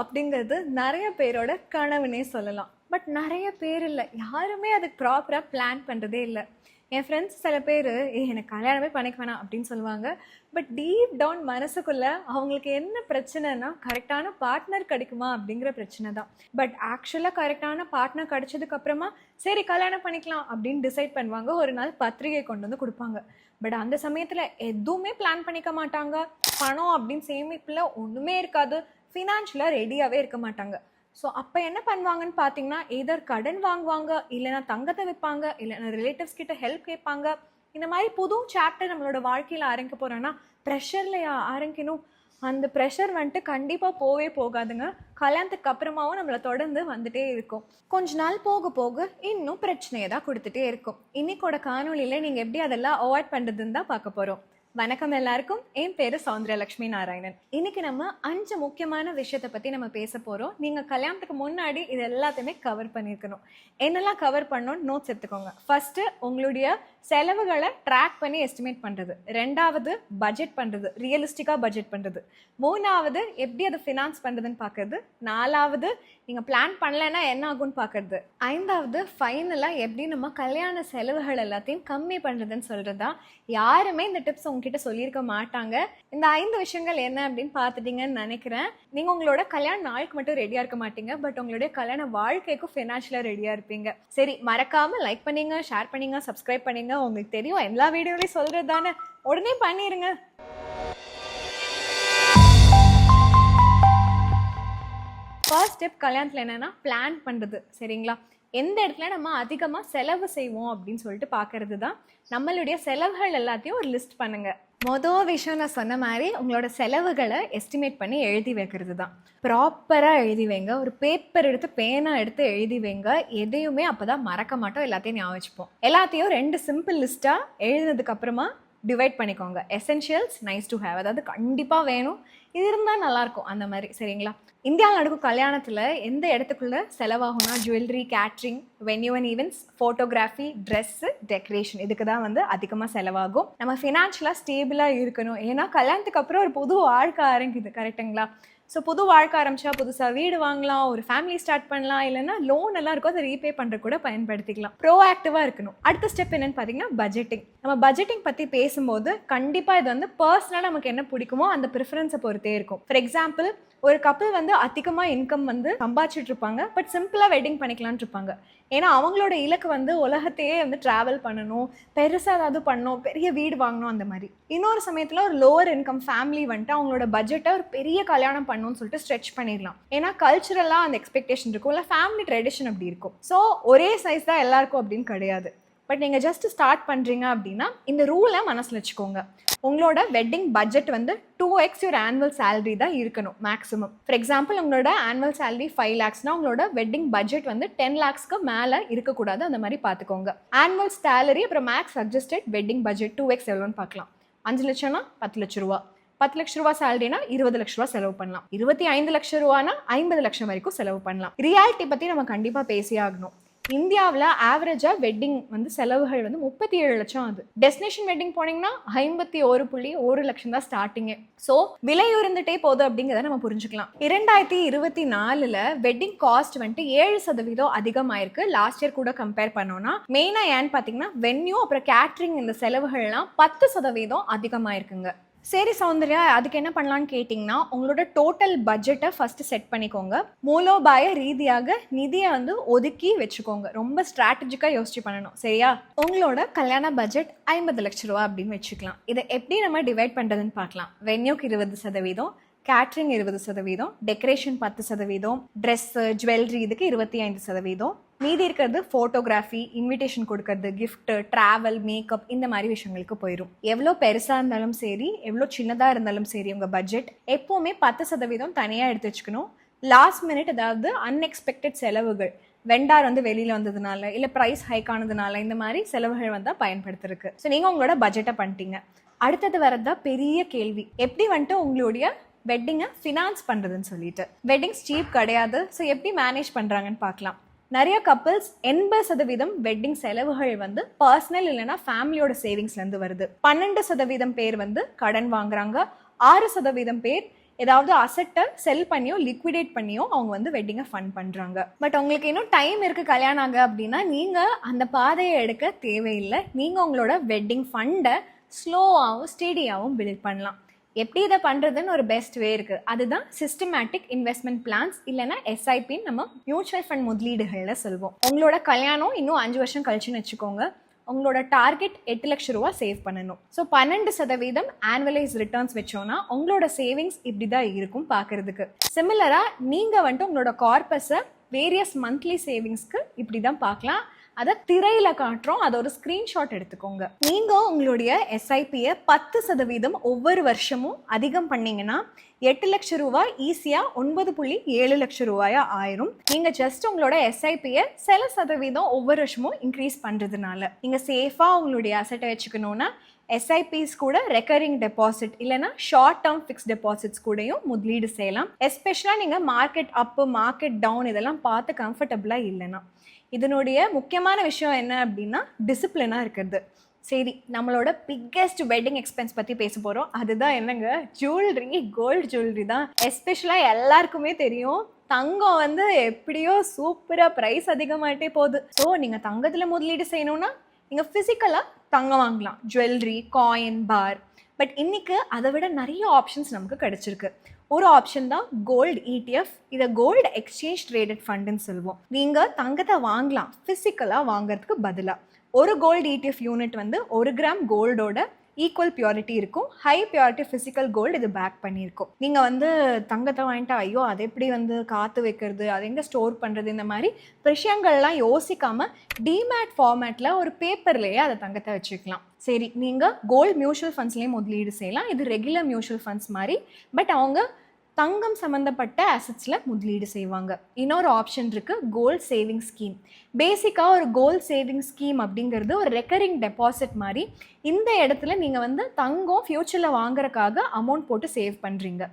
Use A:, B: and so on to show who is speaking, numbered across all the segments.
A: அப்படிங்கிறது நிறைய பேரோட கனவுனே சொல்லலாம். பட் நிறைய பேர் இல்லை, யாருமே அதுக்கு ப்ராப்பராக பிளான் பண்ணுறதே இல்லை. என் ஃப்ரெண்ட்ஸ் சில பேர் எனக்கு கல்யாணமே பண்ணிக்க வேணாம் அப்படின்னு சொல்லுவாங்க. பட் டீப் டவுன் மனசுக்குள்ளே அவங்களுக்கு என்ன பிரச்சனைனா கரெக்டான பார்ட்னர் கிடைக்குமா அப்படிங்கிற பிரச்சனை தான். பட் ஆக்சுவலாக கரெக்டான பார்ட்னர் கிடைச்சதுக்கப்புறமா சரி கல்யாணம் பண்ணிக்கலாம் அப்படின்னு டிசைட் பண்ணுவாங்க. ஒரு நாள் பத்திரிகை கொண்டு வந்து கொடுப்பாங்க. பட் அந்த சமயத்தில் எதுவுமே பிளான் பண்ணிக்க மாட்டாங்க. பணம் அப்படின்னு சேமிப்பில் ஒன்றுமே இருக்காது. ஃபினான்ஷியலாக ரெடியாகவே இருக்க மாட்டாங்க. ஸோ அப்போ என்ன பண்ணுவாங்கன்னு பார்த்தீங்கன்னா, எதர் கடன் வாங்குவாங்க, இல்லைனா தங்கத்தை விற்பாங்க, இல்லைனா ரிலேட்டிவ்ஸ் கிட்ட ஹெல்ப் கேட்பாங்க. இந்த மாதிரி புது சாப்டர் நம்மளோட வாழ்க்கையில் ஆரம்பிக்க போகிறோன்னா ப்ரெஷரில் ஆரம்பிக்கணும். அந்த ப்ரெஷர் வந்துட்டு கண்டிப்பாக போவே போகாதுங்க. கல்யாணத்துக்கு அப்புறமாவும் நம்மளை தொடர்ந்து வந்துட்டே இருக்கும். கொஞ்ச நாள் போக போக இன்னும் பிரச்சனையை தான் கொடுத்துட்டே இருக்கும். இன்னைக்கோட காணொலியில் நீங்கள் எப்படி அதெல்லாம் அவாய்ட் பண்ணுறதுன்னு தான் பார்க்க போகிறோம். வணக்கம் எல்லாருக்கும். என் பேரு சௌந்தர்யலட்சுமி நாராயணன். இன்னைக்கு நம்ம 5 முக்கியமான விஷயத்தை பத்தி நம்ம பேச போறோம். நீங்க கல்யாணத்துக்கு முன்னாடி இது எல்லாத்தையுமே கவர் பண்ணிருக்கணும். என்னெல்லாம் கவர் பண்ணணும் நோட்ஸ் எடுத்துக்கோங்க. ஃபர்ஸ்ட், உங்களுடைய செலவுகளை ட்ராக் பண்ணி எஸ்டிமேட் பண்றது. ரெண்டாவது, பட்ஜெட் பண்றது, ரியலிஸ்டிக்கா பட்ஜெட் பண்றது. மூணாவது, எப்படி அதை ஃபினான்ஸ் பண்றதுன்னு பாக்குறது. நாலாவது, நீங்க பிளான் பண்ணலன்னா என்ன ஆகும்னு பாக்குறது. ஐந்தாவது, ஃபைனலா எப்படி நம்ம கல்யாண செலவுகள் எல்லாத்தையும் கம்மி பண்றதுன்னு சொல்றதா. யாருமே இந்த டிப்ஸ் உங்ககிட்ட சொல்லியிருக்க மாட்டாங்க. இந்த 5 விஷயங்கள் என்ன அப்படின்னு பார்த்துட்டீங்கன்னு நினைக்கிறேன். நீங்க உங்களோட கல்யாண நாளுக்கு மட்டும் ரெடியா இருக்க மாட்டீங்க, பட் உங்களுடைய கல்யாண வாழ்க்கைக்கும் ஃபினான்ஷியலா ரெடியா இருப்பீங்க. சரி, மறக்காம லைக் பண்ணீங்க, ஷேர் பண்ணீங்க, சப்ஸ்கிரைப் பண்ணீங்க. உங்களுக்கு தெரியும் எல்லா வீடியோலையும் சொல்றது தானே, உடனே பண்ணிருங்க. ஃபர்ஸ்ட் ஸ்டெப் கல்யாணத்துல என்னன்னா பிளான் பண்றது. சரிங்களா? எந்த இடத்துல நம்ம அதிகமாக செலவு செய்வோம் அப்படின்னு சொல்லிட்டு பார்க்கறது தான். நம்மளுடைய செலவுகள் எல்லாத்தையும் ஒரு லிஸ்ட் பண்ணுங்க. மொதல் விஷயம் நான் சொன்ன மாதிரி உங்களோட செலவுகளை எஸ்டிமேட் பண்ணி எழுதி வைக்கிறது தான். ப்ராப்பராக எழுதி வைங்க. ஒரு பேப்பர் எடுத்து பேனா எடுத்து எழுதி வைங்க. எதையுமே அப்போ தான் மறக்க மாட்டோம், எல்லாத்தையும் ஞாபகம் வச்சுப்போம். எல்லாத்தையும் 2 சிம்பிள் லிஸ்ட்டாக எழுதினதுக்கு அப்புறமா டிவைட் பண்ணிக்கோங்க. எசென்ஷியல்ஸ், நைஸ் டு ஹேவ், அதாவது கண்டிப்பாக வேணும், இது இருந்தால் நல்லாயிருக்கும் அந்த மாதிரி. சரிங்களா? இந்தியாவில் நடக்கும் கல்யாணத்தில் எந்த இடத்துக்குள்ள செலவாகும்னா jewellery, catering, venue and events, photography, dress, decoration, இதுக்கு தான் வந்து அதிகமாக செலவாகும். நம்ம ஃபினான்ஷியலாக ஸ்டேபிளாக இருக்கணும். ஏன்னா கல்யாணத்துக்கு அப்புறம் ஒரு புது வாழ்க்கை ஆரம்பிக்குது. கரெக்டுங்களா? ஸோ புது வாழ்க்கை ஆரம்பிச்சா புதுசாக வீடு வாங்கலாம், ஒரு ஃபேமிலி ஸ்டார்ட் பண்ணலாம், இல்லைன்னா லோன் எல்லாம் இருக்கும், அதை ரீபே பண்ணுற கூட பயன்படுத்திக்கலாம். ப்ரோஆக்டிவாக இருக்கணும். அடுத்த ஸ்டெப் என்னன்னு பார்த்தீங்கன்னா பட்ஜெட்டிங். நம்ம பட்ஜெட்டிங் பற்றி பேசும்போது கண்டிப்பாக இது வந்து பர்சனலாக நமக்கு என்ன பிடிக்குமோ அந்த ப்ரிஃபரன்ஸை பொறுத்தே இருக்கும். ஃபார் எக்ஸாம்பிள், ஒரு கப்பல் வந்து அதிகமாக இன்கம் வந்து சம்பாதிச்சுட்டு இருப்பாங்க, பட் சிம்பிளாக வெட்டிங் பண்ணிக்கலான் இருப்பாங்க. ஏன்னா அவங்களோட இலக்கு வந்து உலகத்தையே வந்து ட்ராவல் பண்ணணும், பெருசாக ஏதாவது பண்ணணும், பெரிய வீடு வாங்கணும், அந்த மாதிரி. இன்னொரு சமயத்தில் ஒரு லோவர் இன்கம் ஃபேமிலி வந்துட்டு அவங்களோட பட்ஜெட்டை ஒரு பெரிய கல்யாணம் பண்ணணும்னு சொல்லிட்டு ஸ்ட்ரெச் பண்ணிடலாம். ஏன்னா கல்ச்சுரலாக அந்த எக்ஸ்பெக்டேஷன் இருக்கும், இல்லை ஃபேமிலி ட்ரெடிஷன் அப்படி இருக்கும். ஸோ ஒரே சைஸ் தான் எல்லாருக்கும் அப்படின்னு கிடையாது. பட் நீங்கள் ஜஸ்ட் ஸ்டார்ட் பண்ணுறீங்க அப்படின்னா இந்த ரூலை மனசில் வச்சுக்கோங்க. உங்களோட வெட்டிங் பட்ஜெட் வந்து 2x your annual salary தான் இருக்கணும் மேக்ஸிமம். ஃபார் எக்ஸாம்பிள், உங்களோட ஆனுவல் சேலரி 5 lakhsனா உங்களோட வெட்டிங் பட்ஜெட் வந்து 10 lakhsக்கு மேலே இருக்கக்கூடாது. அந்த மாதிரி பார்த்துக்கோங்க. ஆனுவல் சேலரி அப்புறம் max suggested wedding budget 2x எவ்வளோன்னு பார்க்கலாம். 5 லட்சம்னா 10 லட்ச ரூபா. 10 லட்ச ரூபா சேலரினா 20 லட்ச ரூபா செலவு பண்ணலாம். 25 லட்ச ரூபானா 50 லட்சம் வரைக்கும் செலவு பண்ணலாம். ரியாலிட்டி பற்றி நம்ம கண்டிப்பாக பேசியே ஆகணும். இந்தியாவில் ஆவரேஜாக வெட்டிங் வந்து செலவுகள் வந்து 37 லட்சம் ஆகுது. டெஸ்டினேஷன் வெட்டிங் போனீங்கன்னா 51.1 லட்சம் தான் ஸ்டார்டிங்கே. ஸோ விலை உயர்ந்துட்டே போகுது அப்படிங்கிறத நம்ம புரிஞ்சுக்கலாம். 2024 வெட்டிங் காஸ்ட் வந்துட்டு 7% அதிகமாயிருக்கு லாஸ்ட் இயர் கூட கம்பேர் பண்ணோம்னா. மெயினாக ஏன்னு பார்த்தீங்கன்னா வென்யூ அப்புறம் கேட்ரிங் இந்த செலவுகள்லாம் 10% அதிகமாயிருக்குங்க. சரி சௌந்தர்யா, அதுக்கு என்ன பண்ணலான்னு கேட்டிங்கன்னா, உங்களோட டோட்டல் பட்ஜெட்டை ஃபஸ்ட்டு செட் பண்ணிக்கோங்க. மூலோபாய ரீதியாக நிதியை வந்து ஒதுக்கி வச்சுக்கோங்க. ரொம்ப ஸ்ட்ராட்டஜிக்காக யோசிச்சு பண்ணணும். சரியா? உங்களோட கல்யாண பட்ஜெட் 50 லட்ச ரூபா அப்படின்னு வச்சுக்கலாம். இதை எப்படி நம்ம டிவைட் பண்ணுறதுன்னு பார்க்கலாம். வென்யூக்கு 20%, கேட்ரிங் 20%, டெக்கரேஷன் 10%, ட்ரெஸ்ஸு, ஜுவல்லரி இதுக்கு 25%, மீதி இருக்கிறது ஃபோட்டோகிராஃபி, இன்விடேஷன் கொடுக்கறது, கிஃப்ட், ட்ராவல், மேக்கப், இந்த மாதிரி விஷயங்களுக்கு போயிடும். எவ்வளோ பெருசாக இருந்தாலும் சரி, எவ்வளோ சின்னதாக இருந்தாலும் சரி, உங்கள் பட்ஜெட் எப்போவுமே 10% தனியாக எடுத்து வச்சுக்கணும். லாஸ்ட் மினிட் ஏதாவது அன்எக்ஸ்பெக்டட் செலவுகள், வெண்டார் வந்து வெளியில் வந்ததுனால, இல்லை ப்ரைஸ் ஹைக் ஆனதுனால, இந்த மாதிரி செலவுகள் வந்தால் பயன்படுத்திருக்கு. ஸோ நீங்கள் உங்களோட பட்ஜெட்டை பண்ணிட்டீங்க. அடுத்தது வரதான் பெரிய கேள்வி, எப்படி வந்துட்டு உங்களுடைய வெட்டிங்கை ஃபினான்ஸ் பண்ணுறதுன்னு சொல்லிட்டு. வெட்டிங்ஸ் சீப் கிடையாது. ஸோ எப்படி மேனேஜ் பண்ணுறாங்கன்னு பார்க்கலாம். நிறைய கப்பிள்ஸ் 80% வெட்டிங் செலவுகள் வந்து பர்சனல் இல்லைன்னா ஃபேமிலியோட சேவிங்ஸ்லேருந்து வருது. 12% பேர் வந்து கடன் வாங்குறாங்க. 6% பேர் ஏதாவது அசட்டை செல் பண்ணியோ லிக்விடேட் பண்ணியோ அவங்க வந்து வெட்டிங்கை ஃபண்ட் பண்ணுறாங்க. பட் உங்களுக்கு இன்னும் டைம் இருக்குது கல்யாணம் ஆக அப்படின்னா நீங்கள் அந்த பாதையை எடுக்க தேவையில்லை. நீங்கள் உங்களோட வெட்டிங் ஃபண்டை ஸ்லோவாகவும் ஸ்டெடியாகவும் பில்ட் பண்ணலாம். எப்படி இதை பண்ணுறதுன்னு ஒரு பெஸ்ட் வே இருக்குது. அதுதான் சிஸ்டமேட்டிக் இன்வெஸ்ட்மெண்ட் பிளான்ஸ், இல்லைனா எஸ்ஐபின்னு நம்ம மியூச்சுவல் ஃபண்ட் முதலீடுகளில் சொல்வோம். உங்களோட கல்யாணம் இன்னும் 5 வருஷம் கழிச்சுன்னு வச்சுக்கோங்க. உங்களோட டார்கெட் 8 லட்சம் ரூபா சேவ் பண்ணணும். ஸோ 12% ஆனுவலைஸ் ரிட்டர்ன்ஸ் வச்சோன்னா உங்களோட சேவிங்ஸ் இப்படி தான் இருக்கும் பார்க்கறதுக்கு. சிமிலராக நீங்கள் வந்துட்டு உங்களோட கார்பஸை வேரியஸ் மந்த்லி சேவிங்ஸ்க்கு இப்படி தான் பார்க்கலாம். அதை திரையில காட்டுறோம், அதை ஒரு ஸ்கிரீன்ஷாட் எடுத்துக்கோங்க. நீங்க உங்களுடைய எஸ்ஐபியை 10% ஒவ்வொரு வருஷமும் அதிகம் பண்ணீங்கன்னா 8 லட்சம் ரூபாய் ஈஸியா 9.7 லட்சம் ரூபாயா ஆயிரும். நீங்க ஜஸ்ட் உங்களோட எஸ்ஐபியை சில சதவீதம் ஒவ்வொரு வருஷமும் இன்க்ரீஸ் பண்றதுனால நீங்க சேஃபா உங்களுடைய அசட்டை வச்சுக்கணும்னா எஸ்ஐபிஸ் கூட ரெக்கரிங் டெபாசிட் இல்லைனா ஷார்ட் டேர்ம் ஃபிக்ஸ் டெபாசிட்ஸ் கூடயும் முதலீடு செய்யலாம். எஸ்பெஷலாக நீங்கள் மார்க்கெட் அப்பு மார்க்கெட் டவுன் இதெல்லாம் பார்த்து கம்ஃபர்டபுளாக இல்லைன்னா. இதனுடைய முக்கியமான விஷயம் என்ன அப்படின்னா டிசிப்ளினாக இருக்கிறது. சரி, நம்மளோட பிக்கெஸ்ட் வெட்டிங் எக்ஸ்பென்ஸ் பற்றி பேச போகிறோம். அதுதான் என்னங்க, ஜுவல்லரி, கோல்டு ஜுவல்லரி தான். எஸ்பெஷலாக எல்லாருக்குமே தெரியும், தங்கம் வந்து எப்படியோ சூப்பராக ப்ரைஸ் அதிகமாகிட்டே போகுது. ஸோ நீங்கள் தங்கத்தில் முதலீடு செய்யணும்னா நீங்கள் ஃபிசிக்கலாக தங்கம் வாங்கலாம், ஜுவல்லரி, காயின், பார். பட் இன்னைக்கு அதை விட நிறைய ஆப்ஷன்ஸ் நமக்கு கிடைச்சிருக்கு. ஒரு ஆப்ஷன் தான் கோல்டு ETF. இதை கோல்டு எக்ஸ்சேஞ்ச் ட்ரேடட் ஃபண்டுன்னு சொல்லுவோம். நீங்கள் தங்கத்தை வாங்கலாம் ஃபிசிக்கலாக வாங்குறதுக்கு பதிலாக. ஒரு கோல்டு ETF யூனிட் வந்து 1 கிராம் கோல்டோட ஈக்குவல் பியூரிட்டி இருக்கும். ஹை பியூரிட்டி ஃபிசிக்கல் கோல்டு இது பேக் பண்ணியிருக்கும். நீங்கள் வந்து தங்கத்தை வாங்கிட்டு ஐயோ அதை எப்படி வந்து காற்று வைக்கிறது, அதை எங்கே ஸ்டோர் பண்ணுறது, இந்த மாதிரி விஷயங்கள்லாம் யோசிக்காமல் டிமேட் ஃபார்மேட்டில் ஒரு பேப்பர்லேயே அதை தங்கத்தை வச்சுக்கலாம். சரி, நீங்கள் கோல்டு மியூச்சுவல் ஃபண்ட்ஸ்லேயே முதலீடு செய்யலாம். இது ரெகுலர் மியூச்சுவல் ஃபண்ட்ஸ் மாதிரி, பட் அவங்க தங்கம் சம்மந்தப்பட்ட அசட்ஸில் முதலீடு செய்வாங்க. இன்னொரு ஆப்ஷன் இருக்குது, கோல்டு சேவிங் ஸ்கீம். பேசிக்காக ஒரு கோல்டு சேவிங் ஸ்கீம் அப்படிங்கிறது ஒரு ரெக்கரிங் டெபாசிட் மாதிரி. இந்த இடத்துல நீங்கள் வந்து தங்கம் ஃப்யூச்சரில் வாங்குறதுக்காக அமௌண்ட் போட்டு சேவ் பண்ணுறீங்க.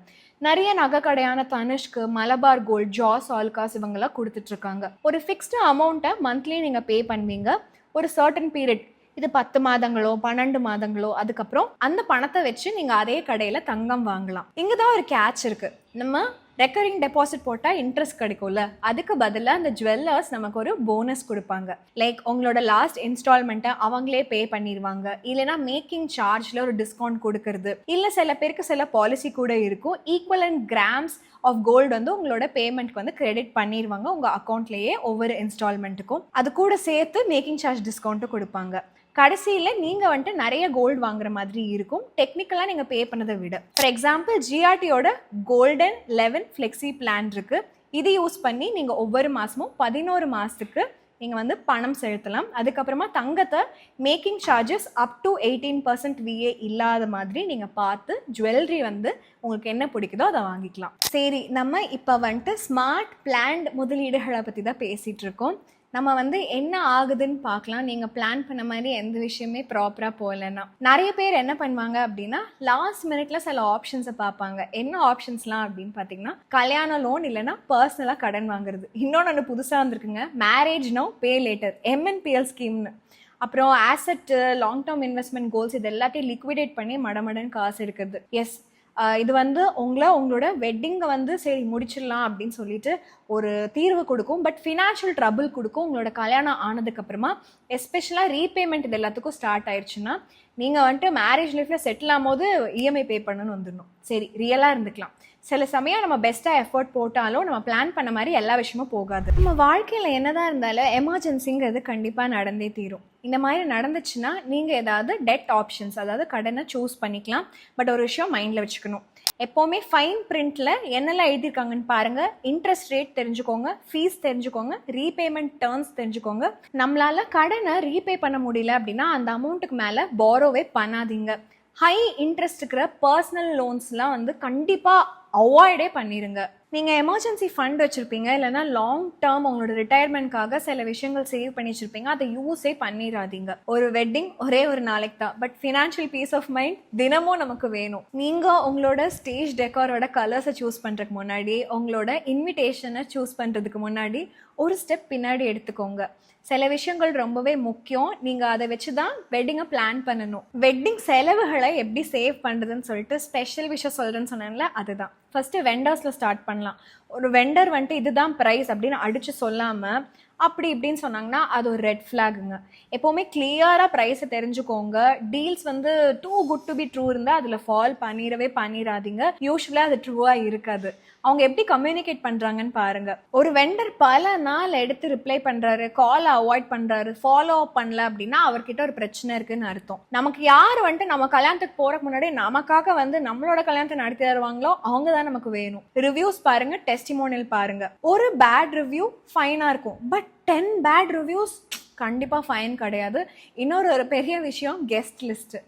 A: நிறைய நகை கடையான தனுஷ்க்கு, மலபார் கோல்டு, ஜாஸ் ஆல்காஸ் இவங்கெல்லாம் கொடுத்துட்ருக்காங்க. ஒரு ஃபிக்ஸ்டு அமௌண்ட்டை மந்த்லி நீங்கள் பே பண்ணுவீங்க. ஒரு சர்டன் பீரியட், இது 10 மாதங்களோ 12 மாதங்களோ, அதுக்கப்புறம் அந்த பணத்தை வச்சு நீங்கள் அதே கடையில் தங்கம் வாங்கலாம். இங்கே தான் ஒரு கேட்ச் இருக்குது. நம்ம ரெக்கரிங் டெபாசிட் போட்டால் இன்ட்ரெஸ்ட் கிடைக்கும்ல, அதுக்கு பதிலாக அந்த ஜுவல்லர்ஸ் நமக்கு ஒரு போனஸ் கொடுப்பாங்க. லைக் உங்களோட லாஸ்ட் இன்ஸ்டால்மெண்ட்டை அவங்களே பே பண்ணிடுவாங்க, இல்லைனா மேக்கிங் சார்ஜில் ஒரு டிஸ்கவுண்ட் கொடுக்கறது, இல்லை சில பேருக்கு சில பாலிசி கூட இருக்கும். ஈக்குவலன்ட் கிராம்ஸ் ஆஃப் கோல்டு வந்து உங்களோட பேமெண்ட்க்கு வந்து கிரெடிட் பண்ணிடுவாங்க உங்கள் அக்கௌண்ட்லேயே ஒவ்வொரு இன்ஸ்டால்மெண்ட்டுக்கும். அது கூட சேர்த்து மேக்கிங் சார்ஜ் டிஸ்கவுண்ட்டும் கொடுப்பாங்க. கடைசியில் நீங்கள் வந்துட்டு நிறைய கோல்டு வாங்குற மாதிரி இருக்கும் டெக்னிக்கலாக நீங்கள் பே பண்ணதை விட. ஃபார் எக்ஸாம்பிள் ஜிஆர்டியோட கோல்டன் 11 ஃப்ளெக்ஸி பிளான் இருக்குது. இது யூஸ் பண்ணி நீங்கள் ஒவ்வொரு மாதமும் 11 மாதத்துக்கு நீங்கள் வந்து பணம் செலுத்தலாம். அதுக்கப்புறமா தங்கத்தை making charges up to 18% VA இல்லாத மாதிரி நீங்கள் பார்த்து ஜுவல்லரி வந்து உங்களுக்கு என்ன பிடிக்குதோ அதை வாங்கிக்கலாம். சரி, நம்ம இப்போ வந்துட்டு ஸ்மார்ட் பிளான்ட் முதலீடுகளை பற்றி தான் பேசிகிட்டு இருக்கோம். நம்ம வந்து என்ன ஆகுதுன்னு பார்க்கலாம். நீங்கள் பிளான் பண்ண மாதிரி எந்த விஷயமே ப்ராப்பராக போகலைன்னா நிறைய பேர் என்ன பண்ணுவாங்க அப்படின்னா லாஸ்ட் மினிட்ல சில ஆப்ஷன்ஸை பார்ப்பாங்க. என்ன ஆப்ஷன்ஸ்லாம் அப்படின்னு பார்த்தீங்கன்னா கல்யாண லோன் இல்லைன்னா பர்சனலாக கடன் வாங்குறது. இன்னொன்று புதுசாக வந்திருக்குங்க, marriage no pay later, MNPL ஸ்கீம்னு. அப்புறம் asset, long term investment goals இது எல்லாத்தையும் லிக்விடேட் பண்ணி மடமடன் காசு எடுக்கிறது. எஸ், இது வந்து உங்களோட வெட்டிங்கை வந்து சரி முடிச்சிடலாம் அப்படின்னு சொல்லிட்டு ஒரு தீர்வு கொடுக்கும். பட் ஃபினான்ஷியல் ட்ரபிள் கொடுக்கும். உங்களோட கல்யாணம் ஆனதுக்கப்புறமா எஸ்பெஷலாக ரீபேமெண்ட் இது எல்லாத்துக்கும் ஸ்டார்ட் ஆயிடுச்சுன்னா நீங்கள் வந்துட்டு மேரேஜ் லைஃப்பில் செட்டில் ஆகும்போது EMI பே பண்ணணும்னு வந்துடணும். சரி, ரியலாக இருந்துக்கலாம். சில சமயம் நம்ம பெஸ்ட்டாக எஃபர்ட் போட்டாலும் நம்ம பிளான் பண்ண மாதிரி எல்லா விஷயமும் போகாது. நம்ம வாழ்க்கையில் என்னதான் இருந்தாலும் எமர்ஜென்சிங்கிறது கண்டிப்பாக நடந்தே தீரும். இந்த மாதிரி நடந்துச்சுன்னா நீங்கள் ஏதாவது டெட் ஆப்ஷன்ஸ், அதாவது கடனை சூஸ் பண்ணிக்கலாம். பட் ஒரு விஷயம் மைண்டில் வச்சுக்கணும், எப்போவுமே ஃபைன் பிரிண்டில் என்னெல்லாம் எழுதியிருக்காங்கன்னு பாருங்கள். இன்ட்ரெஸ்ட் ரேட் தெரிஞ்சுக்கோங்க, ஃபீஸ் தெரிஞ்சுக்கோங்க, ரீபேமெண்ட் டேர்ம்ஸ் தெரிஞ்சுக்கோங்க. நம்மளால் கடனை ரீபே பண்ண முடியல அப்படின்னா அந்த அமௌண்ட்டுக்கு மேலே பாரோவே பண்ணாதீங்க. ஹை இன்ட்ரெஸ்ட் இருக்கிற பர்சனல் லோன்ஸ்லாம் வந்து கண்டிப்பாக அவாய்டே பண்ணிடுங்க. நீங்கள் எமர்ஜென்சி ஃபண்ட் வச்சுருப்பீங்க, இல்லைனா லாங் டேர்ம் உங்களோட ரிட்டையர்மெண்ட்காக சில விஷயங்கள் சேவ் பண்ணி வச்சுருப்பீங்க, அதை யூஸே பண்ணிடாதீங்க. ஒரு வெட்டிங் ஒரே ஒரு நாளைக்கு தான், but financial peace of mind தினமும் நமக்கு வேணும். நீங்கள் உங்களோட ஸ்டேஜ் டெக்காரோட கலர்ஸை சூஸ் பண்ணுறதுக்கு முன்னாடி, உங்களோட இன்விடேஷனை சூஸ் பண்ணுறதுக்கு முன்னாடி, ஒரு ஸ்டெப் பின்னாடி எடுத்துக்கோங்க. சில விஷயங்கள் ரொம்பவே முக்கியம். நீங்கள் அதை வச்சு தான் வெட்டிங்கை பிளான் பண்ணணும். வெட்டிங் செலவுகளை எப்படி சேவ் பண்ணுறதுன்னு சொல்லிட்டு ஸ்பெஷல் விஷயம் சொல்கிறேன்னு சொன்னேன்ல, அதுதான். ஃபஸ்ட்டு வெண்டர்ஸில் ஸ்டார்ட் பண்ணலாம். ஒரு வெண்டர் வந்துட்டு இதுதான் ப்ரைஸ் அப்படின்னு அடித்து சொல்லாமல் அப்படி இப்படின்னு சொன்னாங்கன்னா அது ஒரு ரெட் ஃப்ளாகுங்க. எப்போவுமே கிளியராக ப்ரைஸை தெரிஞ்சுக்கோங்க. டீல்ஸ் வந்து too good to be true இருந்தால் அதில் ஃபால் பண்ணிடாதீங்க. யூஸ்வலாக அது ட்ரூவாக இருக்காது. அவங்க எப்படி கம்யூனிகேட் பண்ணுறாங்கன்னு பாருங்கள். ஒரு வெண்டர் பல நாள் எடுத்து ரிப்ளை பண்ணுறாரு, காலை அவாய்ட் பண்ணுறாரு, ஃபாலோ அப் பண்ணல அப்படின்னா அவர்கிட்ட ஒரு பிரச்சனை இருக்குன்னு அர்த்தம். நமக்கு யார் வந்துட்டு நம்ம கல்யாணத்துக்கு போகிறக்கு முன்னாடி நமக்காக வந்து நம்மளோட கல்யாணத்தை நடத்தி தருவாங்களோ அவங்க தான் நமக்கு வேணும். ரிவ்யூஸ் பாருங்க, டெஸ்டிமோனியல் பாருங்க. ஒரு பேட் ரிவ்யூ ஃபைனாக இருக்கும், பட் 10 பேட் ரிவ்யூஸ் கண்டிப்பாக ஃபைன் கிடையாது. இன்னொரு பெரிய விஷயம் கெஸ்ட் லிஸ்ட்டு.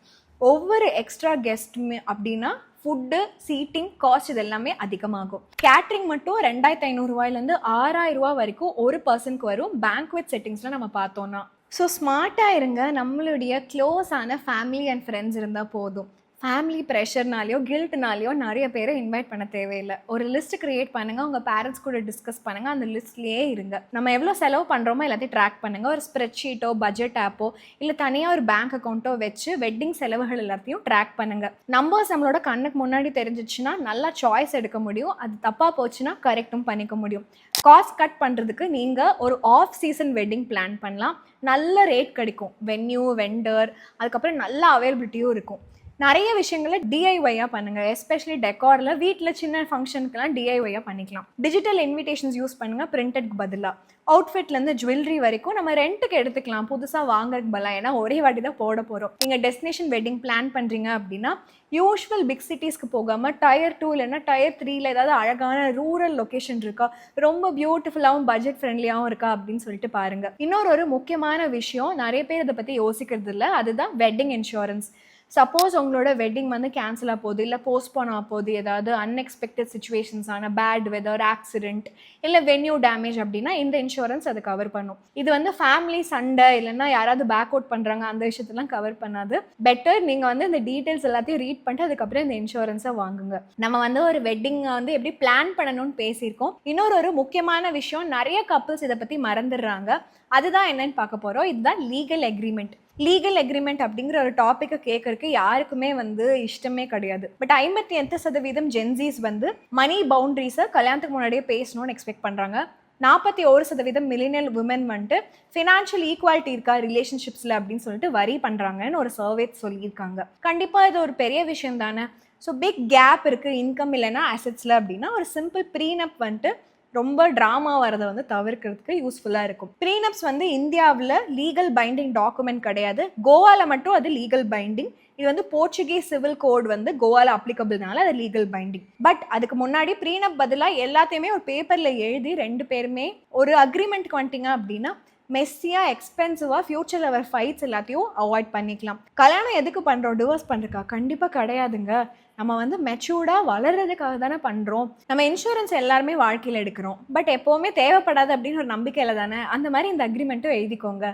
A: ஒவ்வொரு எக்ஸ்ட்ரா கெஸ்ட்டுமே அப்படின்னா ஃபுட்டு, சீட்டிங் காஸ்ட் இது எல்லாமே அதிகமாகும். கேட்ரிங் மட்டும் 2500 ரூபாயிலேருந்து 6000 ரூபா வரைக்கும் ஒரு பர்சனுக்கு வரும் பேங்க்வெட் செட்டிங்ஸில் நம்ம பார்த்தோன்னா. ஸோ ஸ்மார்ட்டாக இருங்க. நம்மளுடைய க்ளோஸான ஃபேமிலி அண்ட் ஃப்ரெண்ட்ஸ் இருந்தால் போதும். ஃபேமிலி ப்ரெஷர்னாலையோ கில்ட்னாலையோ நிறைய பேரை இன்வைட் பண்ண தேவையில்லை. ஒரு லிஸ்ட் கிரியேட் பண்ணுங்கள், உங்கள் பேரண்ட்ஸ் கூட டிஸ்கஸ் பண்ணுங்கள், அந்த லிஸ்ட்லேயே இருங்க. நம்ம எவ்வளோ செலவு பண்ணுறோமோ எல்லாத்தையும் ட்ராக் பண்ணுங்கள். ஒரு ஸ்ப்ரெட்ஷீட்டோ பட்ஜெட் ஆப்போ இல்லை தனியாக ஒரு பேங்க் அக்கௌண்ட்டோ வச்சு வெட்டிங் செலவுகள் எல்லாத்தையும் ட்ராக் பண்ணுங்கள். நம்பர்ஸ் நம்மளோட கண்ணுக்கு முன்னாடி தெரிஞ்சிச்சுன்னா நல்லா சாய்ஸ் எடுக்க முடியும். அது தப்பாக போச்சுன்னா கரெக்டும் பண்ணிக்க முடியும். காஸ்ட் கட் பண்ணுறதுக்கு நீங்கள் ஒரு ஆஃப் சீசன் வெட்டிங் பிளான் பண்ணலாம். நல்ல ரேட் கிடைக்கும். வென்யூ, வெண்டர், அதுக்கப்புறம் நல்ல அவைலபிலிட்டியும் இருக்கும். நிறைய விஷயங்களை டிஐஒய்யாக பண்ணுங்கள். எஸ்பெஷலி டெக்காரில் வீட்டில் சின்ன ஃபங்க்ஷனுக்கெல்லாம் டிஐஒய்யாக பண்ணிக்கலாம். டிஜிட்டல் இன்விடேஷன்ஸ் யூஸ் பண்ணுங்கள் பிரிண்டட்க்கு பதிலாக. அவுட்ஃபிட்லேருந்து ஜுவல்லரி வரைக்கும் நம்ம ரெண்ட்டுக்கு எடுத்துக்கலாம் புதுசாக வாங்குறதுக்கு பதிலாக. ஏன்னா ஒரே வாட்டி தான் போட போகிறோம். நீங்கள் டெஸ்டினேஷன் வெட்டிங் பிளான் பண்ணுறீங்க அப்படின்னா யூஸ்வல் பிக் சிட்டிஸ்க்கு போகாமல் டயர் 2 இல்லைன்னா டயர் 3ல ஏதாவது அழகான ரூரல் லொக்கேஷன் இருக்கா, ரொம்ப பியூட்டிஃபுல்லாகவும் பட்ஜெட் ஃப்ரெண்ட்லியாகவும் இருக்கா அப்படின்னு சொல்லிட்டு பாருங்கள். இன்னொரு முக்கியமான விஷயம் நிறைய பேர் இதை பற்றி யோசிக்கிறது இல்லை, அதுதான் வெட்டிங் இன்சூரன்ஸ். சப்போஸ் உங்களோட வெட்டிங் வந்து கேன்சல் ஆக போகுது, இல்லை போஸ்ட்போன் ஆக போகுது, ஏதாவது அன்எக்ஸ்பெக்டட் சுச்சுவேஷன்ஸான பேட் வெதர், ஆக்சிடென்ட் இல்லை வென்யூ டேமேஜ் அப்படின்னா இந்த இன்சூரன்ஸ் அதை கவர் பண்ணும். இது வந்து ஃபேமிலி சண்டை இல்லைன்னா யாராவது பேக் அவுட் பண்ணுறாங்க அந்த விஷயத்தெல்லாம் கவர் பண்ணாது. பெட்டர் நீங்கள் வந்து இந்த டீட்டெயில்ஸ் எல்லாத்தையும் ரீட் பண்ணிட்டு அதுக்கப்புறம் இந்த இன்சூரன்ஸை வாங்குங்க. நம்ம வந்து ஒரு வெட்டிங்கை வந்து எப்படி பிளான் பண்ணணும்னு பேசியிருக்கோம். இன்னொரு முக்கியமான விஷயம் நிறைய கப்புள்ஸ் இதை பற்றி மறந்துடுறாங்க. அதுதான் என்னன்னு பார்க்க போகிறோம். இதுதான் லீகல் அக்ரிமெண்ட். லீகல் அக்ரிமெண்ட் அப்படிங்கிற ஒரு டாப்பிக்கை கேட்கறதுக்கு யாருக்குமே வந்து இஷ்டமே கிடையாது. பட் 58% ஜென்ஸீஸ் வந்து மணி பவுண்டரிஸை கல்யாணத்துக்கு முன்னாடியே பேசணும்னு எக்ஸ்பெக்ட் பண்ணுறாங்க. 41% மில்லினியல் உமன் வந்துட்டு ஃபினான்ஷியல் ஈக்குவாலிட்டி இருக்கா ரிலேஷன்ஷிப்ஸில் அப்படின்னு சொல்லிட்டு வரி பண்ணுறாங்கன்னு ஒரு சர்வே சொல்லியிருக்காங்க. கண்டிப்பாக இது ஒரு பெரிய விஷயம் தானே. ஸோ பிக் கேப் இருக்குது இன்கம் இல்லைன்னா அசெட்ஸில் அப்படின்னா ஒரு சிம்பிள் ப்ரீனப் வந்துட்டு ரொம்ப ட்ராமா வரதை வந்து தவிர்க்கிறதுக்கு யூஸ்ஃபுல்லாக இருக்கும். ப்ரீனப்ஸ் வந்து இந்தியாவில் லீகல் பைண்டிங் டாக்குமெண்ட் கிடையாது. கோவாவில் மட்டும் அது லீகல் பைண்டிங். இது வந்து போர்ச்சுகீஸ் சிவில் கோட் வந்து கோவாவில் அப்ளிகபிள்னால அது லீகல் பைண்டிங். பட் அதுக்கு முன்னாடி ப்ரீனப் பதிலாக எல்லாத்தையுமே ஒரு பேப்பரில் எழுதி 2 பேருமே ஒரு அக்ரிமெண்ட்டுக்கு வந்துட்டிங்க அப்படின்னா மெஸ்ஸியாக எக்ஸ்பென்சிவாக ஃப்யூச்சரில் வர ஃபைட்ஸ் எல்லாத்தையும் அவாய்ட் பண்ணிக்கலாம். கல்யாணம் எதுக்கு பண்ணுறோம்? டிவோர்ஸ் பண்ணுறக்கா? கண்டிப்பாக கிடையாதுங்க. நம்ம வந்து மெச்சூர்டாக வளர்கிறதுக்காக தானே பண்ணுறோம். நம்ம இன்சூரன்ஸ் எல்லாருமே வாழ்க்கையில் எடுக்கிறோம், பட் எப்போவுமே தேவைப்படாது அப்படின்னு ஒரு நம்பிக்கையில் தானே. அந்த மாதிரி இந்த அக்ரிமெண்ட்டும் எழுதிக்கோங்க.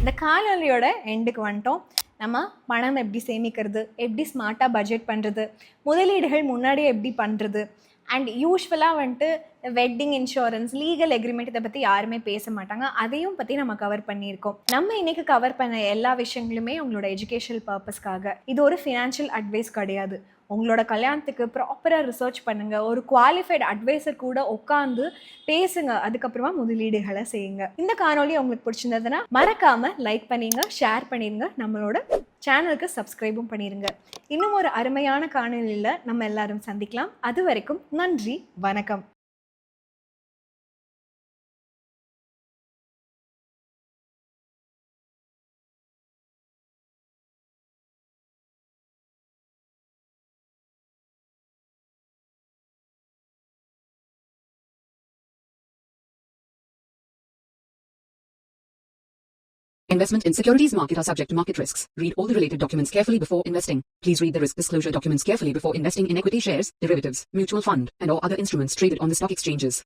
A: இந்த காணொலியோட எண்டுக்கு வந்துட்டோம். நம்ம பணம் எப்படி சேமிக்கிறது, எப்படி ஸ்மார்ட்டாக பட்ஜெட் பண்ணுறது, முதலீடுகள் முன்னாடியே எப்படி பண்ணுறது, அண்ட் யூஸ்வலாக வந்துட்டு வெட்டிங் இன்சூரன்ஸ், லீகல் அக்ரிமெண்ட் இதை பற்றி யாருமே பேச மாட்டாங்க. அதையும் பற்றி நம்ம கவர் பண்ணியிருக்கோம். நம்ம இன்றைக்கி கவர் பண்ண எல்லா விஷயங்களுமே உங்களோட எஜுகேஷனல் பர்பஸ்க்காக. இது ஒரு ஃபினான்ஷியல் அட்வைஸ் கிடையாது. உங்களோட கல்யாணத்துக்கு ப்ராப்பராக ரிசர்ச் பண்ணுங்கள். ஒரு குவாலிஃபைடு அட்வைசர் கூட உட்காந்து பேசுங்க. அதுக்கப்புறமா முதலீடுகளை செய்யுங்க. இந்த காணொலி உங்களுக்கு பிடிச்சிருந்ததுன்னா மறக்காமல் லைக் பண்ணிடுங்க, ஷேர் பண்ணிடுங்க, நம்மளோட சேனலுக்கு சப்ஸ்கிரைபும் பண்ணிடுங்க. இன்னும் ஒரு அருமையான காணொலியில் நம்ம எல்லாரும் சந்திக்கலாம். அது வரைக்கும் நன்றி, வணக்கம்.
B: Investment in securities market are subject to market risks. Read all the related documents carefully before investing. Please read the risk disclosure documents carefully before investing in equity shares, derivatives, mutual fund, and or other instruments traded on the stock exchanges.